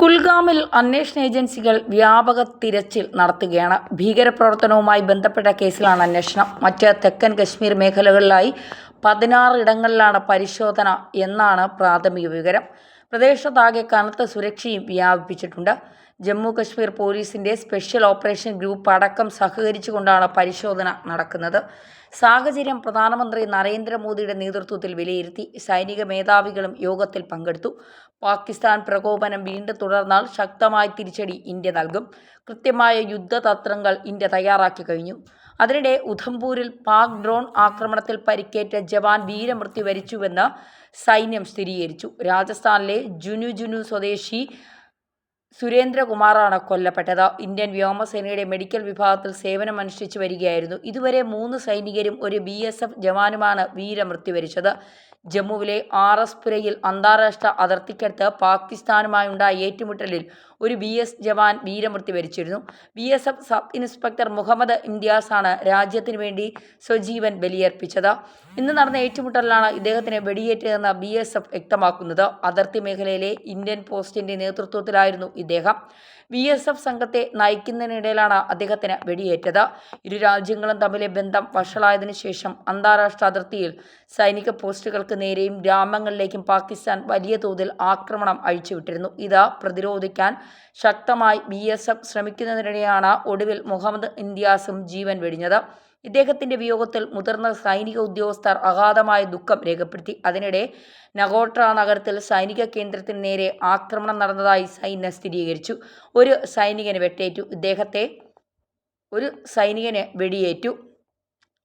കുൽഗാമിൽ അന്വേഷണ ഏജൻസികൾ വ്യാപക തിരച്ചിൽ നടത്തുകയാണ്. ഭീകരപ്രവർത്തനവുമായി ബന്ധപ്പെട്ട കേസിലാണ് അന്വേഷണം. മറ്റ് തെക്കൻ കശ്മീർ മേഖലകളിലായി 16 ഇടങ്ങളിലാണ് പരിശോധന എന്നാണ് പ്രാഥമിക വിവരം. പ്രദേശത്താകെ കനത്ത സുരക്ഷയും വ്യാപിപ്പിച്ചിട്ടുണ്ട്. ജമ്മു കശ്മീർ പോലീസിന്റെ സ്പെഷ്യൽ ഓപ്പറേഷൻ ഗ്രൂപ്പ് അടക്കം സഹകരിച്ചുകൊണ്ടാണ് പരിശോധന നടക്കുന്നത്. സാഹചര്യം പ്രധാനമന്ത്രി നരേന്ദ്രമോദിയുടെ നേതൃത്വത്തിൽ വിലയിരുത്തി. സൈനിക മേധാവികളും യോഗത്തിൽ പങ്കെടുത്തു. പാകിസ്ഥാൻ പ്രകോപനം വീണ്ടും തുടർന്നാൽ ശക്തമായ തിരിച്ചടി ഇന്ത്യ നൽകും. കൃത്യമായ യുദ്ധതന്ത്രങ്ങൾ ഇന്ത്യ തയ്യാറാക്കി കഴിഞ്ഞു. അതിനിടെ ഉധംപൂരിൽ പാക് ഡ്രോൺ ആക്രമണത്തിൽ പരിക്കേറ്റ ജവാൻ വീരമൃത്യു വരിച്ചുവെന്ന് സൈന്യം സ്ഥിരീകരിച്ചു. രാജസ്ഥാനിലെ ജുനു സ്വദേശി സുരേന്ദ്രകുമാറാണ് കൊല്ലപ്പെട്ടത്. ഇന്ത്യൻ വ്യോമസേനയുടെ മെഡിക്കൽ വിഭാഗത്തിൽ സേവനമനുഷ്ഠിച്ചു വരികയായിരുന്നു. ഇതുവരെ 3 സൈനികരും ഒരു BSF ജവാനുമാണ് വീരമൃത്യു വരിച്ചത്. ജമ്മുവിലെ RS-പുരയിൽ അന്താരാഷ്ട്ര അതിർത്തിക്കടുത്ത് പാകിസ്ഥാനുമായുണ്ടായ ഏറ്റുമുട്ടലിൽ ഒരു BS ജവാൻ വീരമൃത്യു വരിച്ചിരുന്നു. BSF സബ് ഇൻസ്പെക്ടർ മുഹമ്മദ് ഇംതിയാസാണ് രാജ്യത്തിനു വേണ്ടി സ്വജീവൻ ബലിയർപ്പിച്ചത്. ഇന്ന് നടന്ന ഏറ്റുമുട്ടലിലാണ് ഇദ്ദേഹത്തിന് വെടിയേറ്റതെന്ന് BSF വ്യക്തമാക്കുന്നത്. അതിർത്തി മേഖലയിലെ ഇന്ത്യൻ പോസ്റ്റിന്റെ നേതൃത്വത്തിലായിരുന്നു ഇദ്ദേഹം. BSF സംഘത്തെ നയിക്കുന്നതിനിടയിലാണ് അദ്ദേഹത്തിന് വെടിയേറ്റത്. ഇരു രാജ്യങ്ങളും തമ്മിലെ ബന്ധം വഷളായതിനു ശേഷം അന്താരാഷ്ട്ര അതിർത്തിയിൽ സൈനിക പോസ്റ്റുകൾക്ക് നേരെയും ഗ്രാമങ്ങളിലേക്കും പാകിസ്ഥാൻ വലിയ തോതിൽ ആക്രമണം അഴിച്ചുവിട്ടിരുന്നു. ഇത് പ്രതിരോധിക്കാൻ ശക്തമായി BSF ശ്രമിക്കുന്നതിനിടെയാണ് ഒടുവിൽ മുഹമ്മദ് ഇംതിയാസും ജീവൻ വെടിഞ്ഞത്. ഇദ്ദേഹത്തിന്റെ വിയോഗത്തിൽ മുതിർന്ന സൈനിക ഉദ്യോഗസ്ഥർ അഗാധമായ ദുഃഖം രേഖപ്പെടുത്തി. അതിനിടെ നഗോട്ര നഗരത്തിൽ സൈനിക കേന്ദ്രത്തിന് നേരെ ആക്രമണം നടന്നതായി സൈന്യം സ്ഥിരീകരിച്ചു. ഒരു സൈനികന് വെടിയേറ്റു.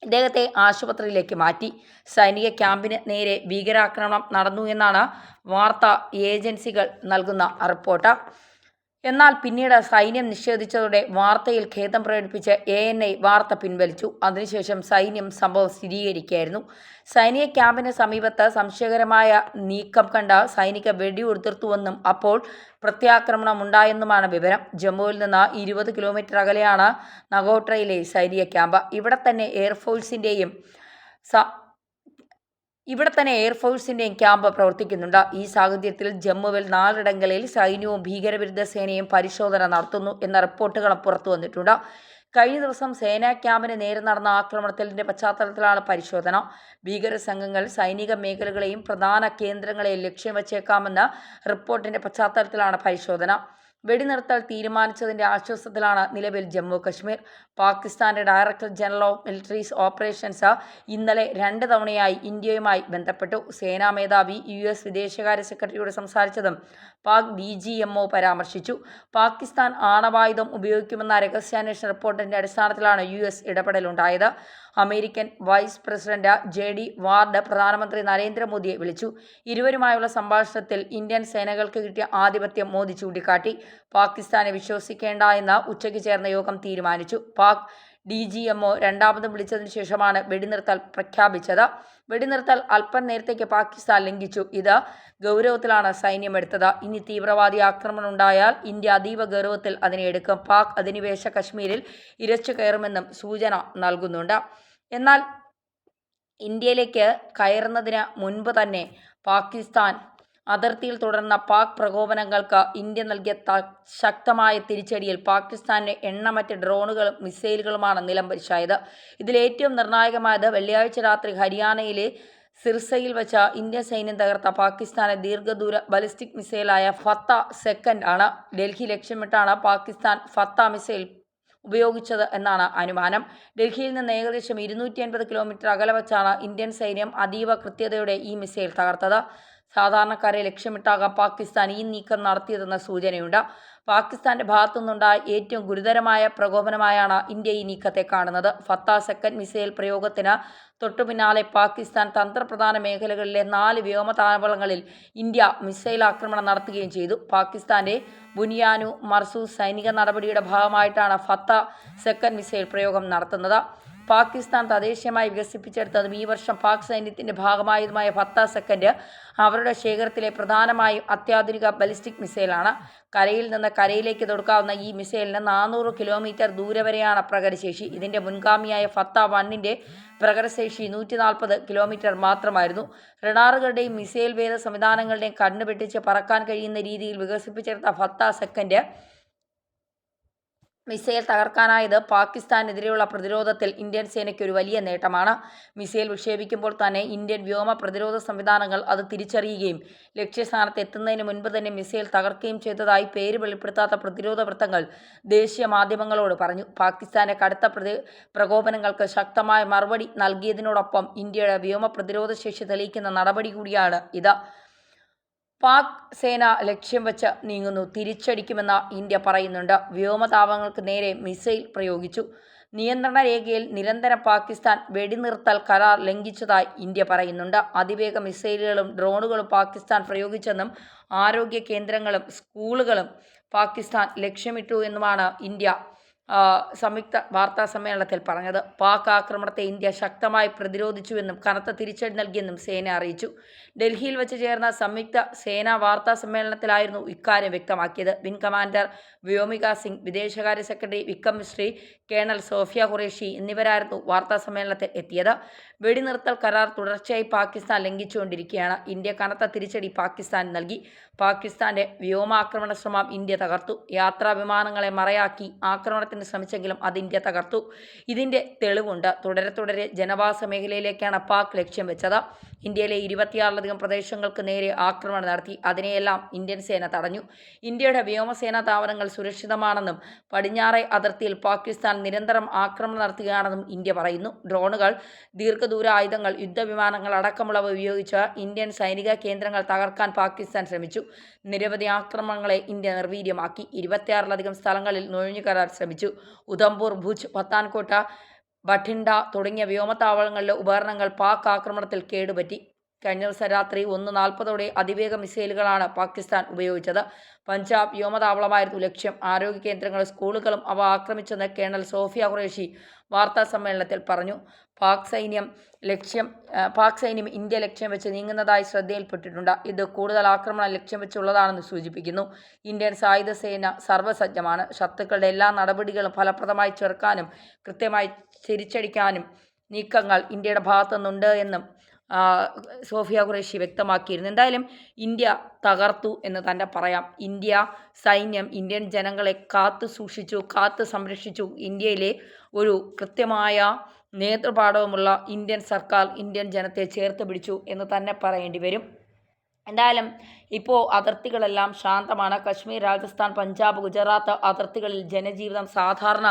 ഇദ്ദേഹത്തെ ആശുപത്രിയിലേക്ക് മാറ്റി. സൈനിക ക്യാമ്പിന് നേരെ ഭീകരാക്രമണം നടന്നു എന്നാണ് വാർത്താ ഏജൻസികൾ നൽകുന്ന റിപ്പോർട്ട്. എന്നാൽ പിന്നീട് സൈന്യം നിഷേധിച്ചതോടെ വാർത്തയിൽ ഖേദം പ്രകടിപ്പിച്ച് ANI വാർത്ത പിൻവലിച്ചു. അതിനുശേഷം സൈന്യം സംഭവം സ്ഥിരീകരിക്കുകയായിരുന്നു. സൈനിക ക്യാമ്പിന് സമീപത്ത് സംശയകരമായ നീക്കം കണ്ട സൈനിക വെടിയുതിർത്തുവെന്നും അപ്പോൾ പ്രത്യാക്രമണം ഉണ്ടായെന്നുമാണ് വിവരം. ജമ്മുവിൽ നിന്ന് 20 കിലോമീറ്റർ അകലെയാണ് നഗോട്രയിലെ സൈനിക ക്യാമ്പ്. ഇവിടെ തന്നെ എയർഫോഴ്സിന്റെയും ക്യാമ്പ് പ്രവർത്തിക്കുന്നുണ്ട്. ഈ സാഹചര്യത്തിൽ ജമ്മുവിൽ 4 ഇടങ്ങളിൽ സൈന്യവും ഭീകരവിരുദ്ധ സേനയും പരിശോധന നടത്തുന്നു എന്ന റിപ്പോർട്ടുകളും പുറത്തു വന്നിട്ടുണ്ട്. കഴിഞ്ഞ ദിവസം സേനാ ക്യാമ്പിന് നേരെ നടന്ന ആക്രമണത്തിന്റെ പശ്ചാത്തലത്തിലാണ് പരിശോധന. ഭീകര സംഘങ്ങൾ സൈനിക മേഖലകളെയും പ്രധാന കേന്ദ്രങ്ങളെയും ലക്ഷ്യം വച്ചേക്കാമെന്ന റിപ്പോർട്ടിന്റെ പശ്ചാത്തലത്തിലാണ് പരിശോധന. വെടിനിർത്തൽ തീരുമാനിച്ചതിന്റെ ആശ്വാസത്തിലാണ് നിലവിൽ ജമ്മു കശ്മീർ. പാകിസ്ഥാന്റെ director general of military operations ഇന്നലെ 2 തവണയായി ഇന്ത്യയുമായി ബന്ധപ്പെട്ടു. സേനാ മേധാവി US വിദേശകാര്യ സെക്രട്ടറിയോട് സംസാരിച്ചതും പാക് DGMO പരാമർശിച്ചു. പാകിസ്ഥാൻ ആണവായുധം ഉപയോഗിക്കുമെന്ന രഹസ്യാന്വേഷണ റിപ്പോർട്ടിന്റെ അടിസ്ഥാനത്തിലാണ് US ഇടപെടലുണ്ടായത്. അമേരിക്കൻ വൈസ് പ്രസിഡന്റ് JD വാർഡ് പ്രധാനമന്ത്രി നരേന്ദ്രമോദിയെ വിളിച്ചു. ഇരുവരുമായുള്ള സംഭാഷണത്തിൽ ഇന്ത്യൻ സേനകൾക്ക് കിട്ടിയ ആധിപത്യം മോദി ചൂണ്ടിക്കാട്ടി. പാകിസ്ഥാനെ വിശ്വസിക്കേണ്ട എന്ന് ഉച്ചയ്ക്ക് ചേർന്ന യോഗം തീരുമാനിച്ചു. പാക് DGMO രണ്ടാമതും വിളിച്ചതിനു ശേഷമാണ് വെടിനിർത്തൽ പ്രഖ്യാപിച്ചത്. വെടിനിർത്തൽ അല്പം നേരത്തേക്ക് പാകിസ്ഥാൻ ലംഘിച്ചു. ഇത് ഗൗരവത്തിലാണ് സൈന്യം എടുത്തത്. ഇനി തീവ്രവാദി ആക്രമണം ഉണ്ടായാൽ ഇന്ത്യ അതീവ ഗൗരവത്തിൽ അതിനെ എടുക്കും. പാക് അധിനിവേശ കശ്മീരിൽ ഇരച്ചു കയറുമെന്നും സൂചന നൽകുന്നുണ്ട്. എന്നാൽ ഇന്ത്യയിലേക്ക് കയറുന്നതിന് മുൻപ് തന്നെ പാകിസ്ഥാൻ അതിർത്തിയിൽ തുടർന്ന പാക് പ്രകോപനങ്ങൾക്ക് ഇന്ത്യ നൽകിയ ശക്തമായ തിരിച്ചടിയിൽ പാകിസ്ഥാന്റെ എണ്ണമറ്റ ഡ്രോണുകളും മിസൈലുകളുമാണ് നിലംപരിശായത്. ഇതിലേറ്റവും നിർണായകമായത് വെള്ളിയാഴ്ച രാത്രി ഹരിയാനയിലെ സിർസയിൽ വെച്ച ഇന്ത്യൻ സൈന്യം തകർത്ത പാകിസ്ഥാന്റെ ദീർഘദൂര ബലിസ്റ്റിക് മിസൈലായ ഫത്ത സെക്കൻഡ് ആണ്. ഡൽഹി ലക്ഷ്യമിട്ടാണ് പാകിസ്ഥാൻ ഫത്ത മിസൈൽ ഉപയോഗിച്ചത് എന്നാണ് അനുമാനം. ഡൽഹിയിൽ നിന്ന് ഏകദേശം 250 കിലോമീറ്റർ അകലെ വച്ചാണ് ഇന്ത്യൻ സൈന്യം അതീവ കൃത്യതയോടെ ഈ മിസൈൽ തകർത്തത്. സാധാരണക്കാരെ ലക്ഷ്യമിട്ടാകാം പാകിസ്ഥാൻ ഈ നീക്കം നടത്തിയതെന്ന സൂചനയുണ്ട്. പാകിസ്ഥാന്റെ ഭാഗത്തുനിന്നുണ്ടായ ഏറ്റവും ഗുരുതരമായ പ്രകോപനമായാണ് ഇന്ത്യ ഈ നീക്കത്തെ കാണുന്നത്. ഫത്ത സെക്കൻഡ് മിസൈൽ പ്രയോഗത്തിന് തൊട്ടുപിന്നാലെ പാകിസ്ഥാൻ തന്ത്രപ്രധാന മേഖലകളിലെ 4 വ്യോമതാവളങ്ങളിൽ ഇന്ത്യ മിസൈൽ ആക്രമണം നടത്തുകയും ചെയ്തു. പാകിസ്ഥാന്റെ ബുനിയാനു മർസൂസ് സൈനിക നടപടിയുടെ ഭാഗമായിട്ടാണ് ഫത്ത സെക്കൻഡ് മിസൈൽ പ്രയോഗം നടത്തുന്നത്. പാകിസ്ഥാൻ തദ്ദേശീയമായി വികസിപ്പിച്ചെടുത്തതും ഈ വർഷം പാക് സൈന്യത്തിൻ്റെ ഭാഗമായതുമായ ഫത്ത സെക്കൻഡ് അവരുടെ ശേഖരത്തിലെ പ്രധാനമായും അത്യാധുനിക ബലിസ്റ്റിക് മിസൈലാണ്. കരയിൽ നിന്ന് കരയിലേക്ക് തൊടുക്കാവുന്ന ഈ മിസൈലിന് 400 കിലോമീറ്റർ ദൂരെ വരെയാണ് പ്രഹരശേഷി. ഇതിൻ്റെ മുൻഗാമിയായ ഫത്ത 1ൻ്റെ പ്രഹരശേഷി 140 കിലോമീറ്റർ മാത്രമായിരുന്നു. റഡാറുകളുടെയും മിസൈൽ വേദ സംവിധാനങ്ങളുടെയും കണ്ണ് വെട്ടിച്ച് പറക്കാൻ കഴിയുന്ന രീതിയിൽ വികസിപ്പിച്ചെടുത്ത ഫത്ത സെക്കൻഡ് മിസൈൽ തകർക്കാനായത് പാകിസ്ഥാനെതിരെയുള്ള പ്രതിരോധത്തിൽ ഇന്ത്യൻ സേനയ്ക്ക് ഒരു വലിയ നേട്ടമാണ്. മിസൈൽ വിക്ഷേപിക്കുമ്പോൾ തന്നെ ഇന്ത്യൻ വ്യോമ പ്രതിരോധ സംവിധാനങ്ങൾ അത് തിരിച്ചറിയുകയും ലക്ഷ്യസ്ഥാനത്ത് എത്തുന്നതിന് മുൻപ് തന്നെ മിസൈൽ തകർക്കുകയും ചെയ്തതായി പേര് വെളിപ്പെടുത്താത്ത പ്രതിരോധ വൃത്തങ്ങൾ ദേശീയ മാധ്യമങ്ങളോട് പറഞ്ഞു. പാകിസ്ഥാന്റെ കടുത്ത പ്രകോപനങ്ങൾക്ക് ശക്തമായ മറുപടി നൽകിയതിനോടൊപ്പം ഇന്ത്യയുടെ വ്യോമ പ്രതിരോധ ശേഷി തെളിയിക്കുന്ന നടപടി കൂടിയാണ് ഇത്. പാക് സേന ലക്ഷ്യം വെച്ച് നീങ്ങുന്നു, തിരിച്ചടിക്കുമെന്ന് ഇന്ത്യ പറയുന്നുണ്ട്. വ്യോമതാവളങ്ങൾക്ക് നേരെ മിസൈൽ പ്രയോഗിച്ചു. നിയന്ത്രണ രേഖയിൽ നിരന്തരം പാകിസ്ഥാൻ വെടിനിർത്തൽ കരാർ ലംഘിച്ചതായി ഇന്ത്യ പറയുന്നുണ്ട്. അതിവേഗ മിസൈലുകളും ഡ്രോണുകളും പാകിസ്ഥാൻ പ്രയോഗിച്ചെന്നും ആരോഗ്യ കേന്ദ്രങ്ങളും സ്കൂളുകളും പാകിസ്ഥാൻ ലക്ഷ്യമിട്ടു എന്നുമാണ് ഇന്ത്യ സംയുക്ത വാർത്താ സമ്മേളനത്തിൽ പറഞ്ഞത്. പാക് ആക്രമണത്തെ ഇന്ത്യ ശക്തമായി പ്രതിരോധിച്ചുവെന്നും കനത്ത തിരിച്ചടി നൽകിയെന്നും സേന അറിയിച്ചു. ഡൽഹിയിൽ വെച്ച് ചേർന്ന സംയുക്ത സേനാ വാർത്താ സമ്മേളനത്തിലായിരുന്നു ഇക്കാര്യം വ്യക്തമാക്കിയത്. വിംഗ് കമാൻഡർ വ്യോമിക സിംഗ്, വിദേശകാര്യ സെക്രട്ടറി വിക്രം മിശ്രി, കേണൽ സോഫിയ ഖുറേഷി എന്നിവരായിരുന്നു വാർത്താ സമ്മേളനത്തിൽ എത്തിയത്. വെടിനിർത്തൽ കരാർ തുടർച്ചയായി പാകിസ്ഥാൻ ലംഘിച്ചുകൊണ്ടിരിക്കുകയാണ്. ഇന്ത്യ കനത്ത തിരിച്ചടി പാകിസ്ഥാൻ നൽകി. പാകിസ്ഥാന്റെ വ്യോമാക്രമണ ശ്രമം ഇന്ത്യ തകർത്തു. യാത്രാ വിമാനങ്ങളെ മറയാക്കി ആക്രമണത്തിന് ശ്രമിച്ചെങ്കിലും അത് ഇന്ത്യ തകർത്തു. ഇതിൻ്റെ തെളിവുണ്ട്. തുടരെ ജനവാസ മേഖലയിലേക്കാണ് പാക് ലക്ഷ്യം വെച്ചത്. ഇന്ത്യയിലെ 26ലധികം പ്രദേശങ്ങൾക്ക് നേരെ ആക്രമണം നടത്തി. അതിനെയെല്ലാം ഇന്ത്യൻ സേന തടഞ്ഞു. ഇന്ത്യയുടെ വ്യോമസേനാ താവളങ്ങൾ സുരക്ഷിതമാണെന്നും പടിഞ്ഞാറേ അതിർത്തിയിൽ പാകിസ്ഥാൻ നിരന്തരം ആക്രമണം നടത്തുകയാണെന്നും ഇന്ത്യ പറയുന്നു. ഡ്രോണുകൾ, ദീർഘദൂര ആയുധങ്ങൾ, യുദ്ധവിമാനങ്ങൾ അടക്കമുള്ളവ ഉപയോഗിച്ച് ഇന്ത്യൻ സൈനിക കേന്ദ്രങ്ങൾ തകർക്കാൻ പാകിസ്ഥാൻ ശ്രമിച്ചു. നിരവധി ആക്രമണങ്ങളെ ഇന്ത്യ നിർവീര്യമാക്കി. 26ലധികം സ്ഥലങ്ങളിൽ നുഴഞ്ഞുകയറാൻ ശ്രമിച്ചു. ഉധംപൂർ, ഭുജ്, പത്താൻകോട്ട, ബഠിൻഡ തുടങ്ങിയ വ്യോമതാവളങ്ങളിലെ ഉപകരണങ്ങൾ പാക് ആക്രമണത്തിൽ കേടുപറ്റി. കഴിഞ്ഞ ദിവസം രാത്രി 1:40 അതിവേഗ മിസൈലുകളാണ് പാകിസ്ഥാൻ ഉപയോഗിച്ചത്. പഞ്ചാബ് വ്യോമതാവളമായിരുന്നു ലക്ഷ്യം. ആരോഗ്യ കേന്ദ്രങ്ങളും സ്കൂളുകളും അവ ആക്രമിച്ചെന്ന് കേണൽ സോഫിയ ഖുറേഷി വാർത്താ സമ്മേളനത്തിൽ പറഞ്ഞു. പാക് സൈന്യം ഇന്ത്യ ലക്ഷ്യം വെച്ച് നീങ്ങുന്നതായി ശ്രദ്ധയിൽപ്പെട്ടിട്ടുണ്ട്. ഇത് കൂടുതൽ ആക്രമണം ലക്ഷ്യം വെച്ചുള്ളതാണെന്ന് സൂചിപ്പിക്കുന്നു. ഇന്ത്യൻ സായുധ സേന സർവ്വസജ്ജമാണ്. ശത്രുക്കളുടെ എല്ലാ നടപടികളും ഫലപ്രദമായി ചെറുക്കാനും കൃത്യമായി തിരിച്ചടിക്കാനും നീക്കങ്ങൾ ഇന്ത്യയുടെ ഭാഗത്തുനിന്നുണ്ട് എന്നും സോഫിയ ഖുറേഷി വ്യക്തമാക്കിയിരുന്നു. എന്തായാലും ഇന്ത്യ തകർത്തു എന്ന് തന്നെ പറയാം. ഇന്ത്യ സൈന്യം ഇന്ത്യൻ ജനങ്ങളെ കാത്തു സൂക്ഷിച്ചു, കാത്തു സംരക്ഷിച്ചു. ഇന്ത്യയിലെ ഒരു കൃത്യമായ നേതൃപാടവമുള്ള ഇന്ത്യൻ സർക്കാർ ഇന്ത്യൻ ജനത്തെ ചേർത്ത് പിടിച്ചു എന്ന് തന്നെ പറയേണ്ടി വരും. എന്തായാലും ഇപ്പോൾ അതിർത്തികളെല്ലാം ശാന്തമാണ്. കശ്മീർ, രാജസ്ഥാൻ, പഞ്ചാബ്, ഗുജറാത്ത് അതിർത്തികളിൽ ജനജീവിതം സാധാരണ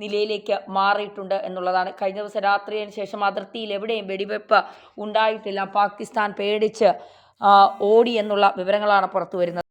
നിലയിലേക്ക് മാറിയിട്ടുണ്ട് എന്നുള്ളതാണ്. കഴിഞ്ഞ ദിവസം രാത്രിയിന് ശേഷം അതിർത്തിയിൽ എവിടെയും വെടിവെപ്പ് ഉണ്ടായിട്ടില്ല. പാകിസ്ഥാൻ പേടിച്ച് ഓടി എന്നുള്ള വിവരങ്ങളാണ് പുറത്തു വരുന്നത്.